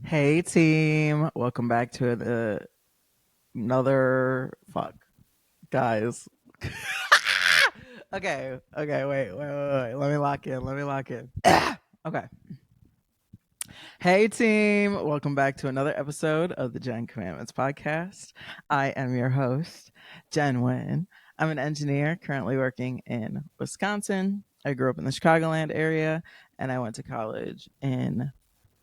Hey team, welcome back to another fuck guys. Okay, wait. Let me lock in. Okay. Hey team, welcome back to another episode of the Jenn Commandments podcast. I am your host, Jenn Wien. I'm an engineer currently working in Wisconsin. I grew up in the Chicagoland area and I went to college in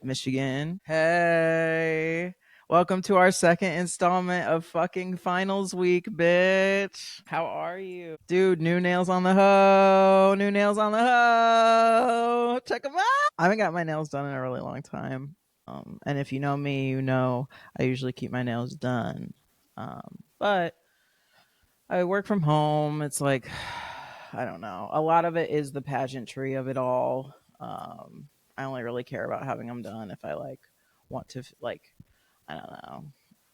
Michigan. Hey. Welcome to our second installment of fucking finals week, bitch. How are you? Dude, new nails on the hoe. New nails on the hoe. Check them out. I haven't got my nails done in a really long time. And if you know me, you know I usually keep my nails done. But I work from home. It's like, I don't know. A lot of it is the pageantry of it all. I only really care about having them done if I want to I don't know.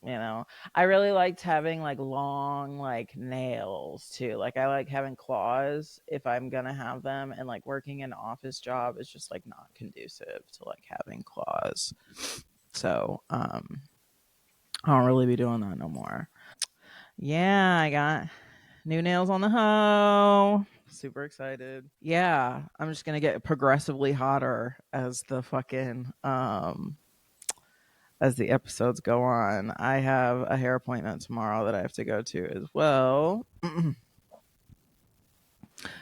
You know, I really liked having long nails too. Like I like having claws if I'm gonna have them, and working an office job is just not conducive to having claws. So I don't really be doing that no more. Yeah, I got new nails on the hoe. Super excited. Yeah, I'm just gonna get progressively hotter as the episodes go on. I have a hair appointment tomorrow that I have to go to as well.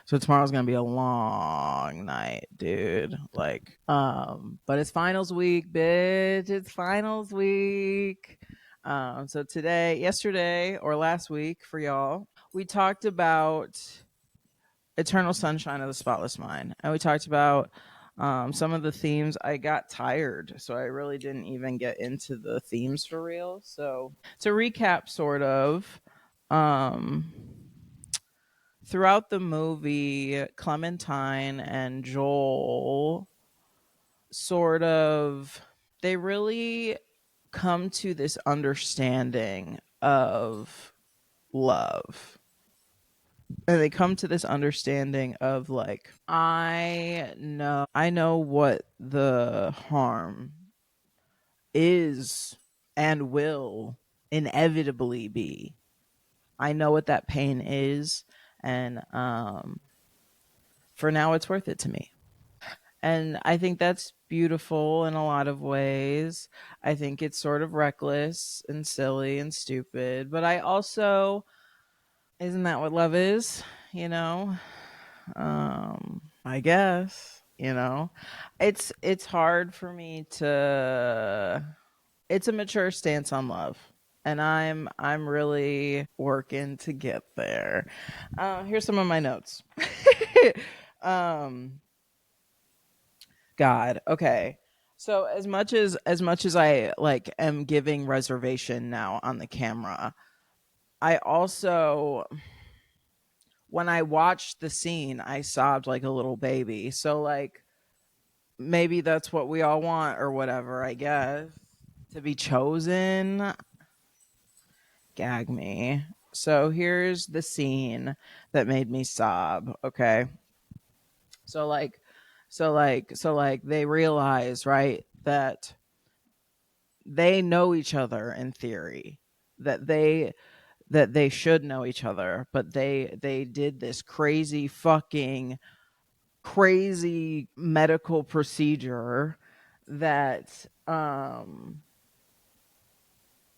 So tomorrow's gonna be a long night, dude. But it's finals week, bitch. It's finals week. So yesterday, or last week for y'all, we talked about Eternal Sunshine of the Spotless Mind. And we talked about some of the themes. I got tired, so I really didn't even get into the themes for real. So to recap, sort of, um, throughout the movie, Clementine and Joel sort of, they really come to this understanding of love, and they come to this understanding of I know what the harm is and will inevitably be. I know what that pain is, and for now it's worth it to me. And I think that's beautiful in a lot of ways. I think it's sort of reckless and silly and stupid, but I also, isn't that what love is, you know? I guess, it's hard for me to, it's a mature stance on love, and I'm really working to get there. Here's some of my notes. um God, okay. So as much as I am giving reservation now on the camera, I also, when I watched the scene, I sobbed like a little baby. So maybe that's what we all want or whatever, I guess. To be chosen, gag me. So here's the scene that made me sob, okay? So they realize, right, that they know each other in theory, that they should know each other, but they did this crazy medical procedure that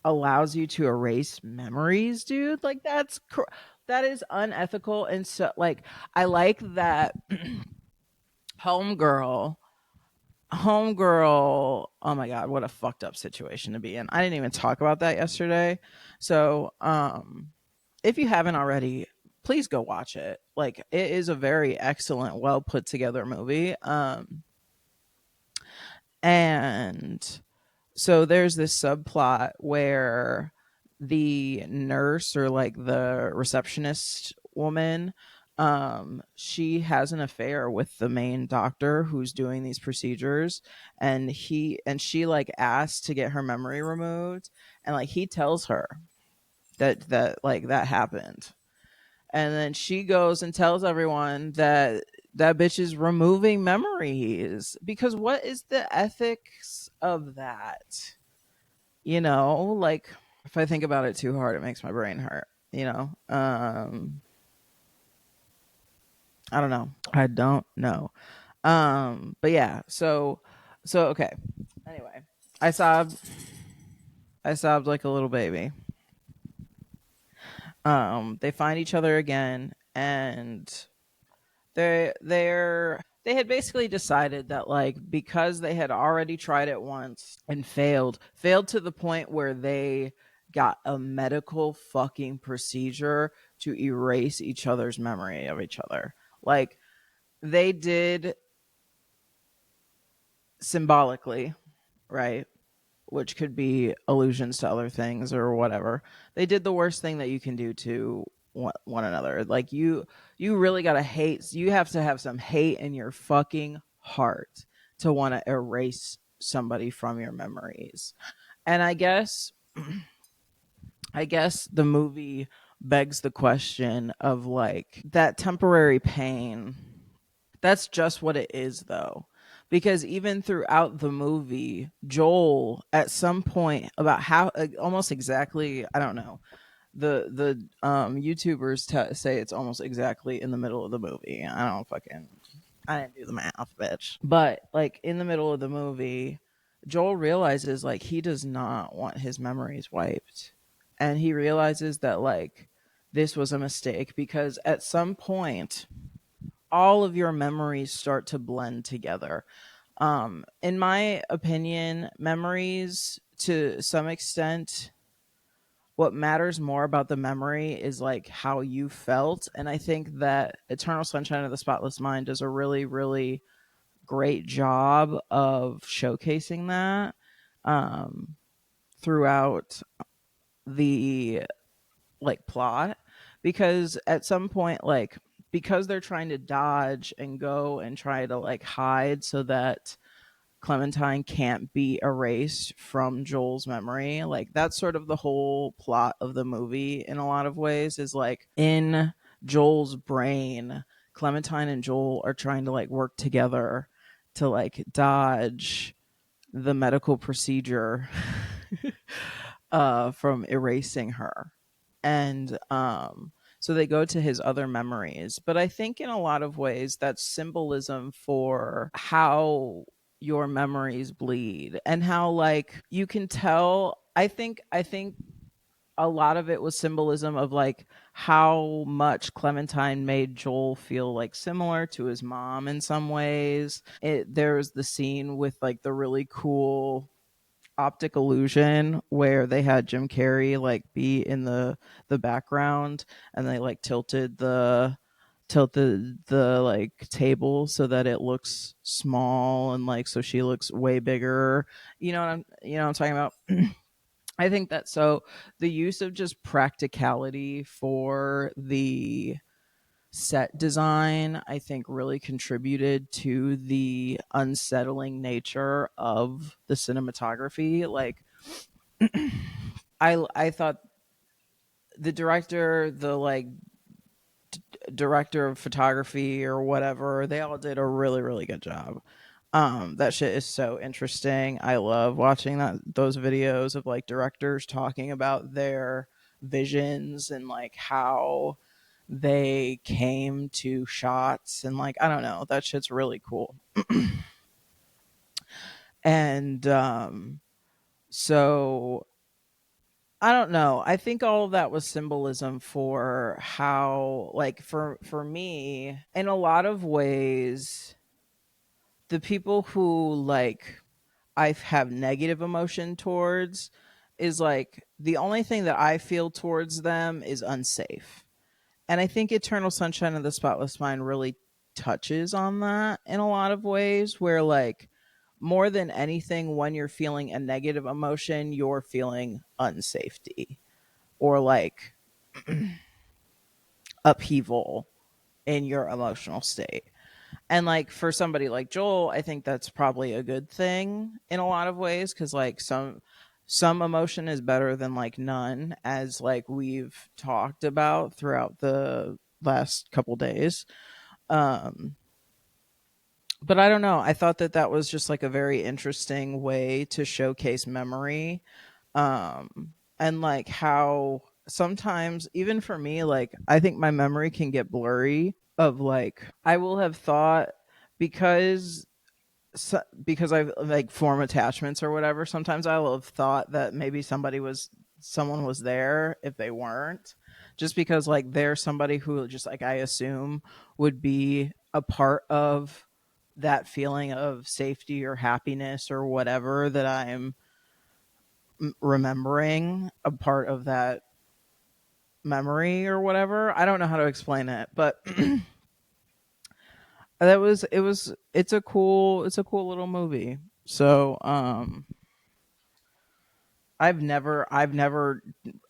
allows you to erase memories, dude. That is unethical. And so I like that homegirl homegirl, oh my god, what a fucked up situation to be in. I didn't even talk about that yesterday. So if you haven't already, please go watch it. It is a very excellent, well put together movie. And so there's this subplot where the nurse, or the receptionist woman, she has an affair with the main doctor who's doing these procedures, and she asks to get her memory removed, and he tells her that that happened, and then she goes and tells everyone that that bitch is removing memories, because what is the ethics of that? Like, if I think about it too hard, it makes my brain hurt. I don't know. I don't know. But yeah, so okay. Anyway, I sobbed. I sobbed like a little baby. They find each other again, and they had basically decided that, like, because they had already tried it once and failed to the point where they got a medical fucking procedure to erase each other's memory of each other. Like, they did symbolically, right? Which could be allusions to other things or whatever. They did the worst thing that you can do to one another. Like, you really got to hate. You have to have some hate in your fucking heart to want to erase somebody from your memories. And I guess the movie begs the question of, like, that temporary pain. That's just what it is, though. Because even throughout the movie, Joel, at some point, about how almost exactly, I don't know, the YouTubers say it's almost exactly in the middle of the movie. I didn't do the math, bitch. But, like, in the middle of the movie, Joel realizes, like, he does not want his memories wiped, and he realizes that, like, this was a mistake, because at some point all of your memories start to blend together. In my opinion, memories, to some extent, what matters more about the memory is, like, how you felt. And I think that Eternal Sunshine of the Spotless Mind does a really, really great job of showcasing that um, throughout the, like, plot, because at some point, like, because they're trying to dodge and go and try to, like, hide so that Clementine can't be erased from Joel's memory. Like, that's sort of the whole plot of the movie in a lot of ways, is, like, in Joel's brain, Clementine and Joel are trying to, like, work together to, like, dodge the medical procedure from erasing her. And so they go to his other memories. But I think in a lot of ways that's symbolism for how your memories bleed, and how, like, you can tell. I think a lot of it was symbolism of, like, how much Clementine made Joel feel, like, similar to his mom in some ways. There's the scene with, like, the really cool optic illusion where they had Jim Carrey, like, be in the background, and they, like, tilted the like table so that it looks small, and, like, so she looks way bigger. You know what I'm talking about? I think that, so the use of just practicality for the set design, I think, really contributed to the unsettling nature of the cinematography. Like, I thought the director, the, like, director of photography or whatever, they all did a really, really good job. That shit is so interesting. I love watching those videos of, like, directors talking about their visions and, like, how they came to shots, and, like, I don't know, that shit's really cool. And so I don't know. I think all of that was symbolism for how, like, for me, in a lot of ways, the people who, like, I have negative emotion towards, is, like, the only thing that I feel towards them is unsafe. And I think Eternal Sunshine of the Spotless Mind really touches on that in a lot of ways, where, like, more than anything, when you're feeling a negative emotion, you're feeling unsafety, or, like, upheaval in your emotional state. And, like, for somebody like Joel, I think that's probably a good thing in a lot of ways, because, like, some emotion is better than, like, none, as, like, we've talked about throughout the last couple days. um But I don't know. I thought that that was just like a very interesting way to showcase memory. And like how sometimes even for me, like I think my memory can get blurry of like I will have thought because because I like form attachments or whatever, sometimes I'll have thought that maybe someone was there if they weren't, just because like they're somebody who just like I assume would be a part of that feeling of safety or happiness or whatever that I'm remembering, a part of that memory or whatever. I don't know how to explain it, but it's a cool little movie. So I've never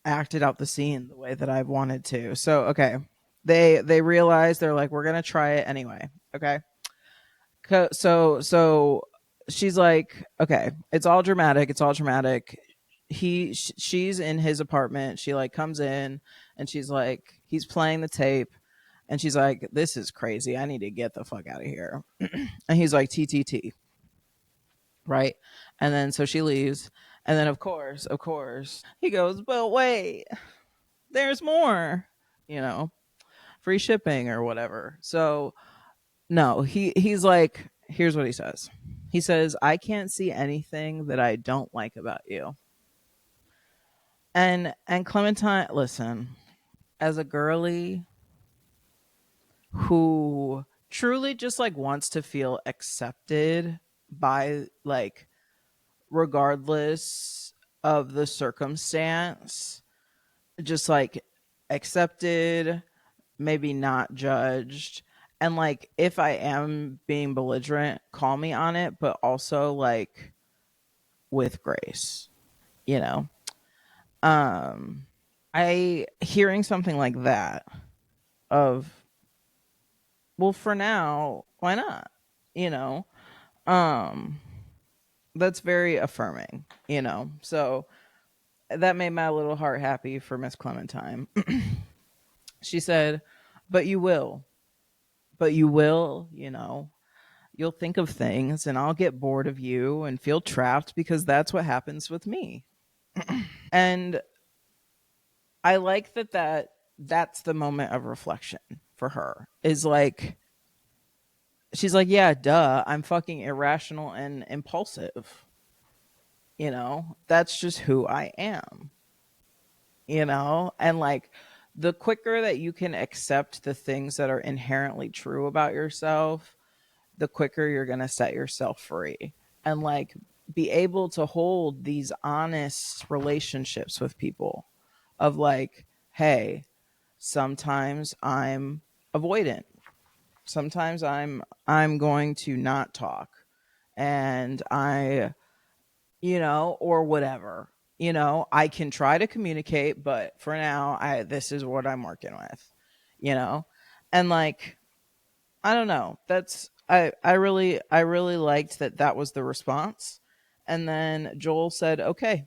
acted out the scene the way that I've wanted to. So okay, they realize, they're like, we're gonna try it anyway. Okay, so she's like, okay, it's all dramatic. It's all dramatic. She's in his apartment. She like comes in and she's like, he's playing the tape, and she's like, this is crazy. I need to get the fuck out of here. And he's like, TTT, right? And then so she leaves, and then of course, he goes, but wait, there's more, you know, free shipping or whatever. So no, he's like, here's what he says. He says, I can't see anything that I don't like about you. And Clementine, listen, as a girly who truly just like wants to feel accepted by like regardless of the circumstance, just like accepted, maybe not judged. And like if I am being belligerent, call me on it, but also like with grace, you know. Um I hearing something like that of, well, for now, why not? You know, um that's very affirming, you know. So that made my little heart happy for Miss Clementine. She said, but you will, you know, you'll think of things and I'll get bored of you and feel trapped because that's what happens with me. And I like that's the moment of reflection for her. Is like she's like, yeah, duh, I'm fucking irrational and impulsive. You know, that's just who I am. You know, and like the quicker that you can accept the things that are inherently true about yourself, the quicker you're going to set yourself free and like be able to hold these honest relationships with people of like, hey, sometimes I'm avoidant. Sometimes I'm going to not talk, and I, you know, or whatever. You know, I can try to communicate, but for now, I this is what I'm working with, you know? And like I don't know. That's I really liked that that was the response. And then Joel said, "Okay."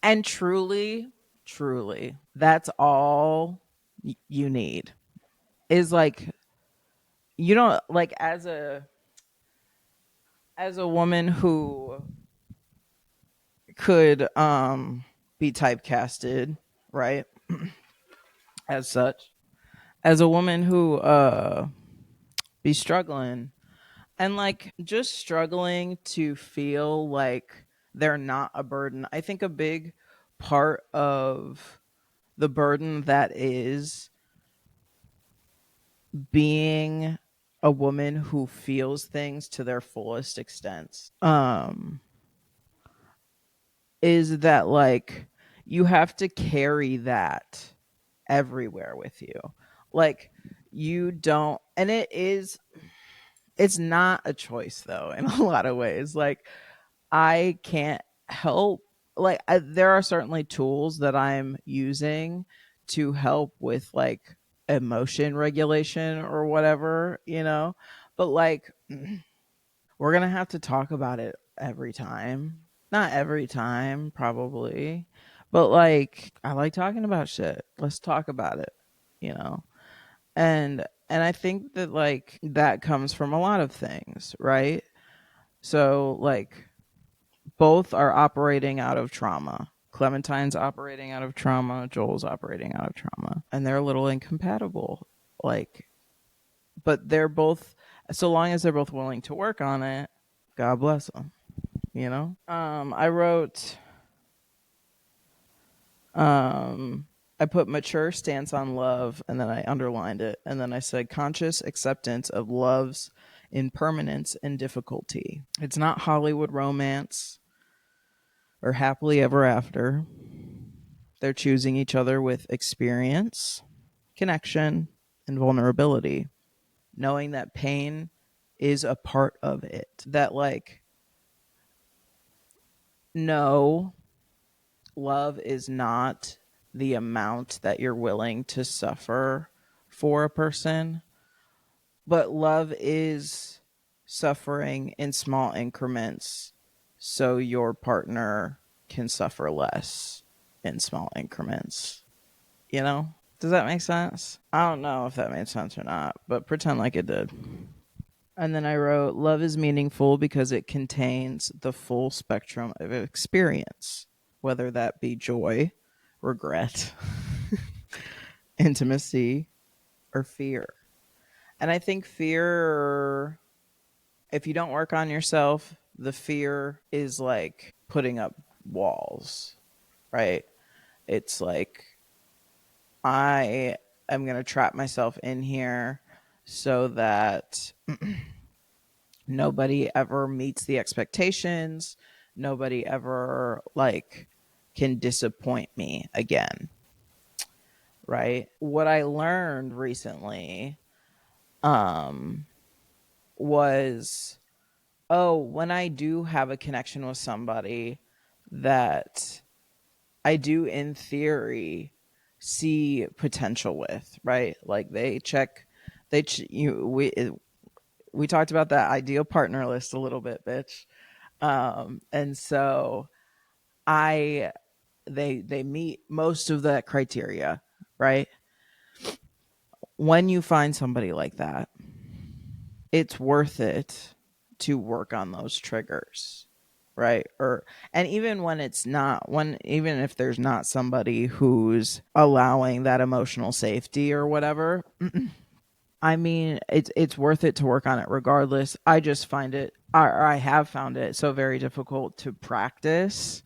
And truly, that's all you need. Is like you don't like as a woman who could be typecasted, right? As such. As a woman who be struggling and like just struggling to feel like they're not a burden. I think a big part of the burden that is being a woman who feels things to their fullest extent is that like you have to carry that everywhere with you. Like you don't, and it's not a choice though in a lot of ways. Like I can't help, like there are certainly tools that I'm using to help with like emotion regulation or whatever, you know. But like we're going to have to talk about it every time. Not every time probably, but like I like talking about shit. Let's talk about it, you know. And And I think that like that comes from a lot of things, right? So like both are operating out of trauma. Clementine's operating out of trauma, Joel's operating out of trauma, and they're a little incompatible. Like, but they're both, so long as they're both willing to work on it, God bless them, you know? I wrote, I put mature stance on love, and then I underlined it, and then I said conscious acceptance of love's impermanence and difficulty. It's not Hollywood romance or happily ever after. They're choosing each other with experience, connection, and vulnerability, knowing that pain is a part of it. That, like, no, love is not the amount that you're willing to suffer for a person, but love is suffering in small increments so your partner can suffer less in small increments. You know? Does that make sense? I don't know if that made sense or not, but pretend like it did. And then I wrote, love is meaningful because it contains the full spectrum of experience, whether that be joy, regret, intimacy, or fear. And I think fear, if you don't work on yourself, the fear is like putting up walls, right? It's like, I am going to trap myself in here so that nobody ever meets the expectations. Nobody ever like can disappoint me again. Right? What I learned recently was, oh, when I do have a connection with somebody that I do in theory see potential with, right? Like we talked about that ideal partner list a little bit, bitch. And so I they meet most of that criteria, right? When you find somebody like that, it's worth it to work on those triggers, right? Or and even when it's not, when even if there's not somebody who's allowing that emotional safety or whatever, I mean, it's worth it to work on it regardless. I just find it, or I have found it so very difficult to practice,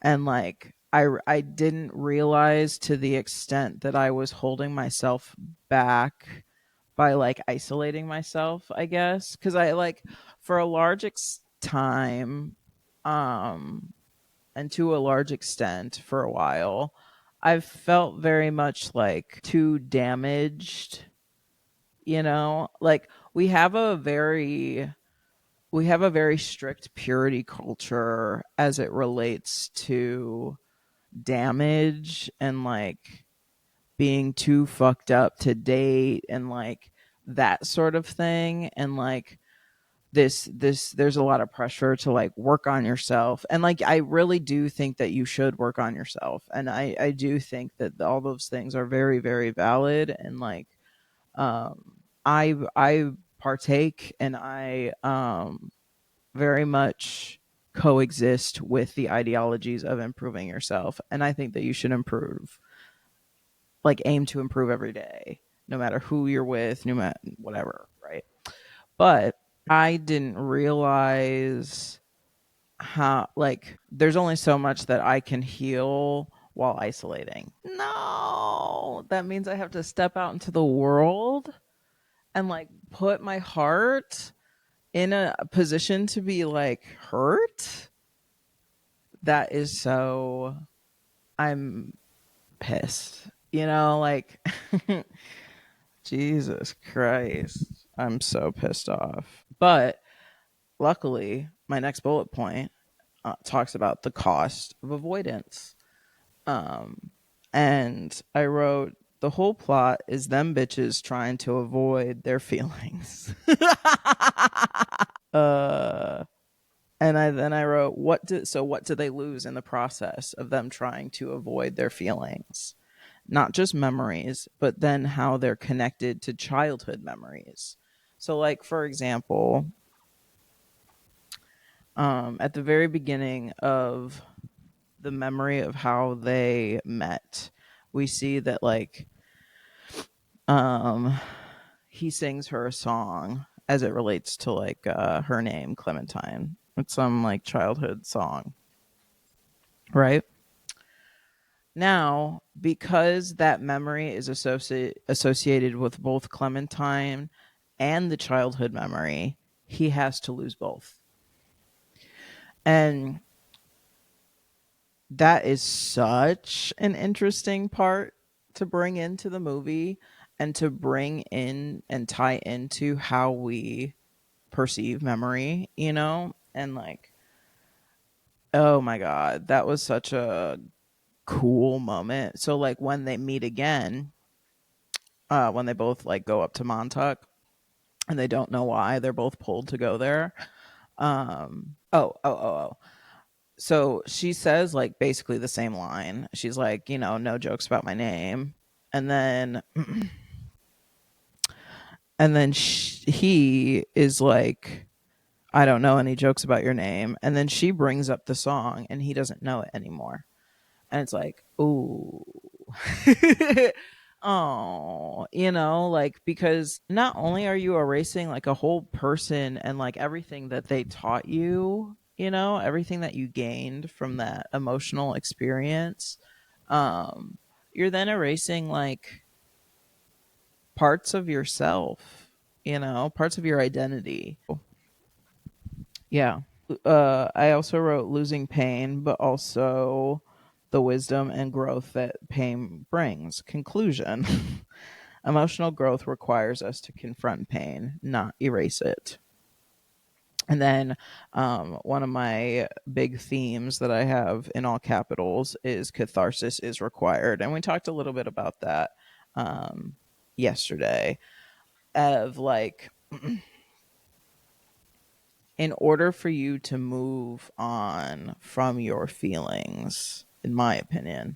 and like I didn't realize to the extent that I was holding myself back by like isolating myself, I guess, because I like for a large time, and to a large extent for a while, I've felt very much like too damaged. You know, like we have a very strict purity culture as it relates to damage and like being too fucked up to date and like that sort of thing. And like this there's a lot of pressure to like work on yourself, and like I really do think that you should work on yourself, and I do think that all those things are very very valid, and like I partake, and I very much coexist with the ideologies of improving yourself, and I think that you should improve, like aim to improve every day, no matter who you're with, no matter whatever, right? But I didn't realize how like there's only so much that I can heal while isolating. No, that means I have to step out into the world and like put my heart in a position to be like hurt. That is so, I'm pissed. You know, like Jesus Christ. I'm so pissed off. But luckily, my next bullet point talks about the cost of avoidance. And I wrote, the whole plot is them bitches trying to avoid their feelings. uh, then I wrote, what do they lose in the process of them trying to avoid their feelings? not just memories, but then how they're connected to childhood memories. So, like, for example, at the very beginning of the memory of how they met, we see that, like, um, he sings her a song as it relates to, like, her name, Clementine. It's some, like, childhood song, right? Now, because that memory is associated with both Clementine and the childhood memory, he has to lose both. And that is such an interesting part to bring into the movie and to bring in and tie into how we perceive memory, you know? And like, oh my God, that was such a cool moment. So, like, when they meet again, when they both like go up to Montauk and they don't know why they're both pulled to go there. Oh. So she says like basically the same line. She's like, you know, no jokes about my name. And then he is like, I don't know any jokes about your name. And then she brings up the song and he doesn't know it anymore. And it's like, ooh. Oh, you know, like, because not only are you erasing like a whole person and like everything that they taught you, you know, everything that you gained from that emotional experience, um, you're then erasing like parts of yourself, you know, parts of your identity. Yeah. I also wrote losing pain, but also the wisdom and growth that pain brings. Conclusion. Emotional growth requires us to confront pain, not erase it. And then one of my big themes that I have in all capitals is catharsis is required. And we talked a little bit about that um, yesterday of like, in order for you to move on from your feelings, in my opinion,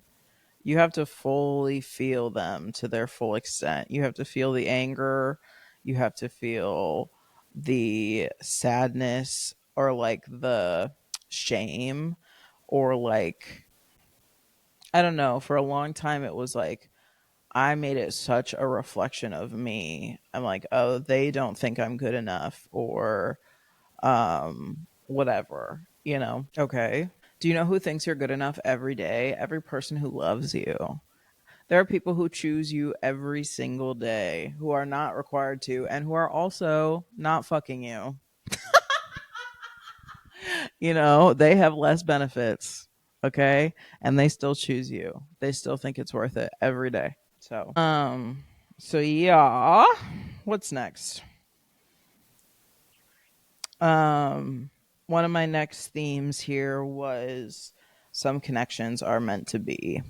you have to fully feel them to their full extent. You have to feel the anger, you have to feel the sadness or like the shame or like, I don't know, for a long time it was like I made it such a reflection of me. I'm like, oh, they don't think I'm good enough or whatever, you know. Okay. Do you know who thinks you're good enough every day? Every person who loves you. There are people who choose you every single day who are not required to and who are also not fucking you. You know, they have less benefits, okay? And they still choose you. They still think it's worth it every day. So yeah, what's next? One of my next themes here was some connections are meant to be.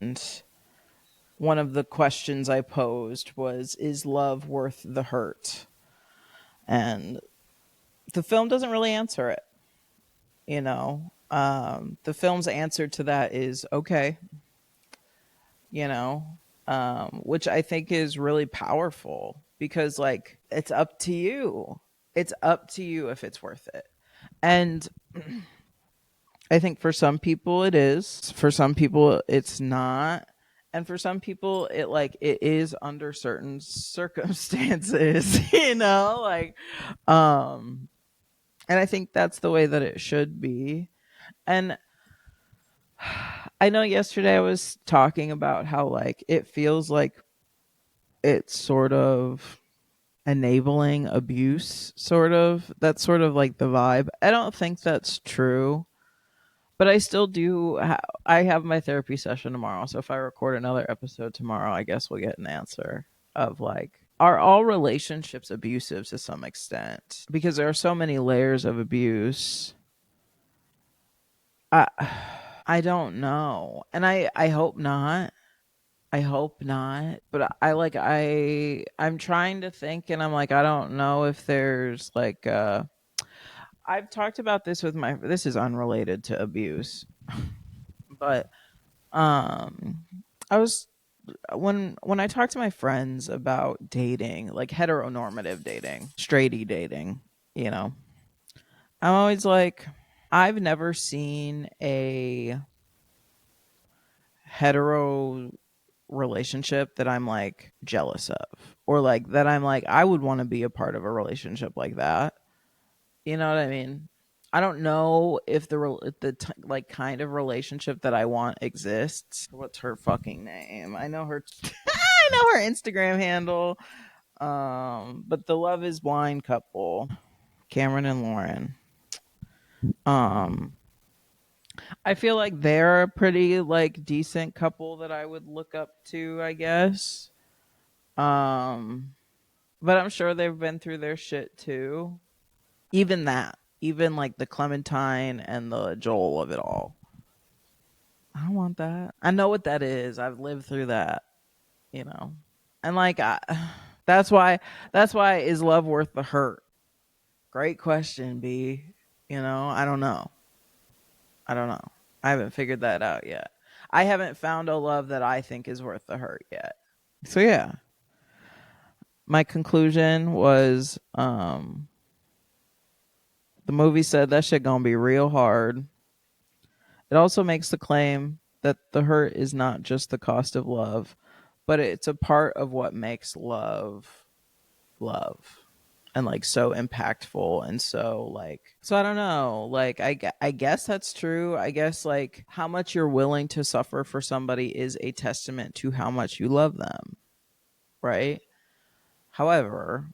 And one of the questions I posed was, is love worth the hurt? And the film doesn't really answer it, you know. The film's answer to that is okay, you know, which I think is really powerful because, like, it's up to you. It's up to you if it's worth it. And I think for some people it is. For some people it's not. And for some people it is under certain circumstances, you know, like um and I think that's the way that it should be. And I know yesterday I was talking about how like it feels like it's sort of enabling abuse, sort of. That's sort of like the vibe. I don't think that's true. But I still do. I have my therapy session tomorrow, so if I record another episode tomorrow, I guess we'll get an answer of like, are all relationships abusive to some extent? Because there are so many layers of abuse. I I don't know, and I hope not. I hope not. But I'm trying to think, and I'm like, I don't know if there's like I've talked about this with my. This is unrelated to abuse, but um I was when I talk to my friends about dating, like heteronormative dating, straighty dating, you know, I'm always like, I've never seen a hetero relationship that I'm like jealous of, or like that I'm like I would want to be a part of a relationship like that. You know what I mean? I don't know if like kind of relationship that I want exists. What's her fucking name? I know her. I know her Instagram handle. But the Love Is Blind couple, Cameron and Lauren. Um, I feel like they're a pretty like decent couple that I would look up to, I guess. Um, but I'm sure they've been through their shit too. Even that, even like the Clementine and the Joel of it all. I don't want that. I know what that is. I've lived through that, you know. And like that's why is love worth the hurt? Great question, B. You know, I don't know. I don't know. I haven't figured that out yet. I haven't found a love that I think is worth the hurt yet. So yeah, my conclusion was the movie said that shit gonna be real hard. It also makes the claim that the hurt is not just the cost of love, but it's a part of what makes love love and like so impactful and so like so I don't know, like I guess that's true. I guess like how much you're willing to suffer for somebody is a testament to how much you love them, right? However,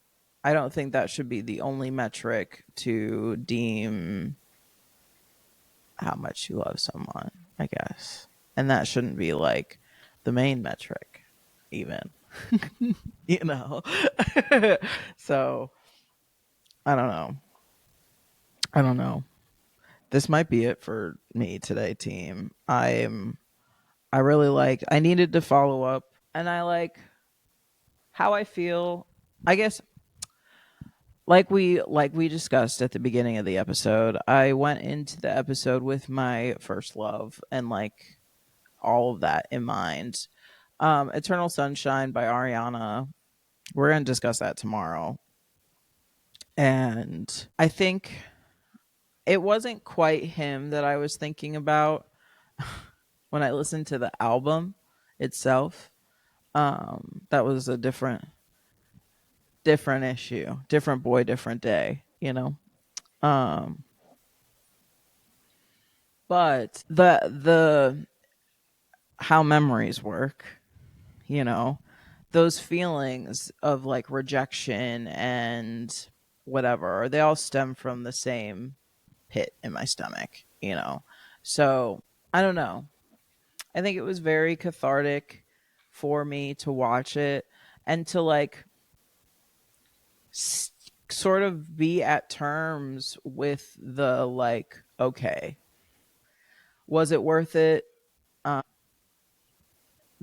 I don't think that should be the only metric to deem how much you love someone, I guess. And that shouldn't be like the main metric, even, you know? So I don't know. I don't know. This might be it for me today, team. I really like, I needed to follow up and I like how I feel. I guess like we discussed at the beginning of the episode, I went into the episode with my first love and like all of that in mind. Eternal Sunshine by Ariana. We're going to discuss that tomorrow. And I think it wasn't quite him that I was thinking about when I listened to the album itself. That was a different issue, different boy, different day, you know. Um, but the how memories work, you know, those feelings of like rejection and whatever, they all stem from the same pit in my stomach, you know. So I don't know. I think it was very cathartic for me to watch it and to like sort of be at terms with the like, okay, was it worth it?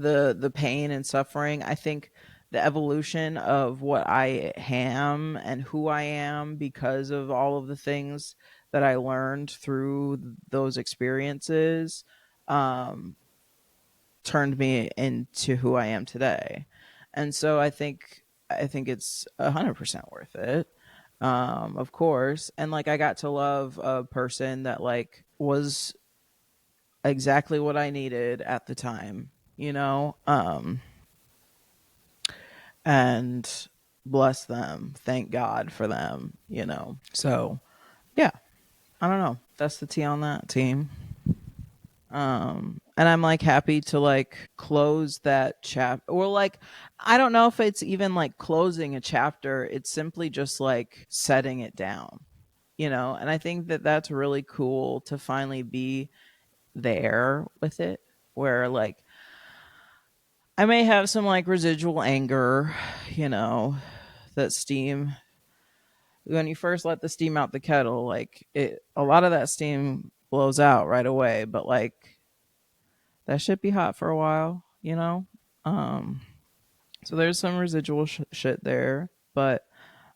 The pain and suffering. I think the evolution of what I am and who I am because of all of the things that I learned through those experiences um, turned me into who I am today. And so I think it's 100% worth it. Of course. And like I got to love a person that like was exactly what I needed at the time, you know? And bless them. Thank God for them, you know? So, yeah, I don't know. That's the tea on that, team. And I'm like happy to like close that chapter. Or like, I don't know if it's even like closing a chapter, it's simply just like setting it down, you know? And I think that that's really cool to finally be there with it, where like I may have some like residual anger, you know, that steam when you first let the steam out the kettle, like it a lot of that steam blows out right away, but like that should be hot for a while, you know? Um so there's some residual shit there, but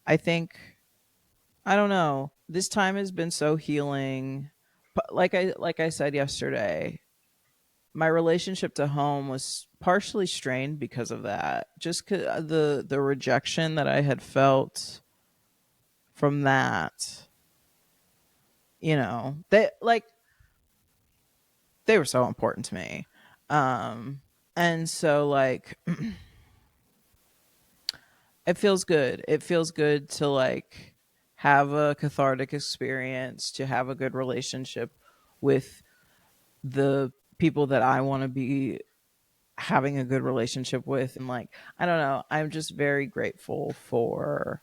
I think I don't know. This time has been so healing. But like I said yesterday, my relationship to home was partially strained because of that. Just the rejection that I had felt from that, they like they were so important to me. And so like it feels good. It feels good to like have a cathartic experience, to have a good relationship with the people that I want to be having a good relationship with. And like, I don't know, I'm just very grateful for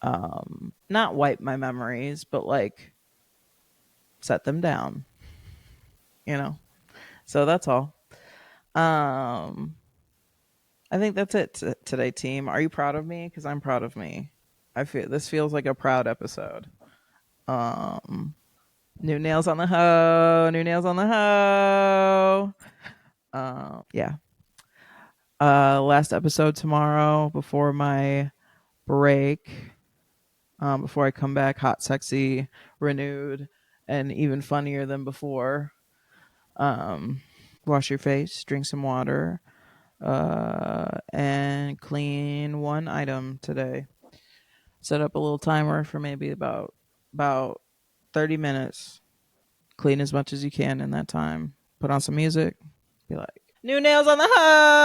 not wipe my memories, but like set them down, you know. So that's all. Um I think that's it today, team. Are you proud of me? Because I'm proud of me. I feel this feels like a proud episode. Um, New nails on the hoe. New nails on the hoe. Yeah. Last episode tomorrow before my break. Before I come back, hot, sexy, renewed, and even funnier than before. Um, Wash your face, drink some water, and clean one item today. Set up a little timer for maybe about 30 minutes. Clean as much as you can in that time. Put on some music. Be like, new nails on the hoe.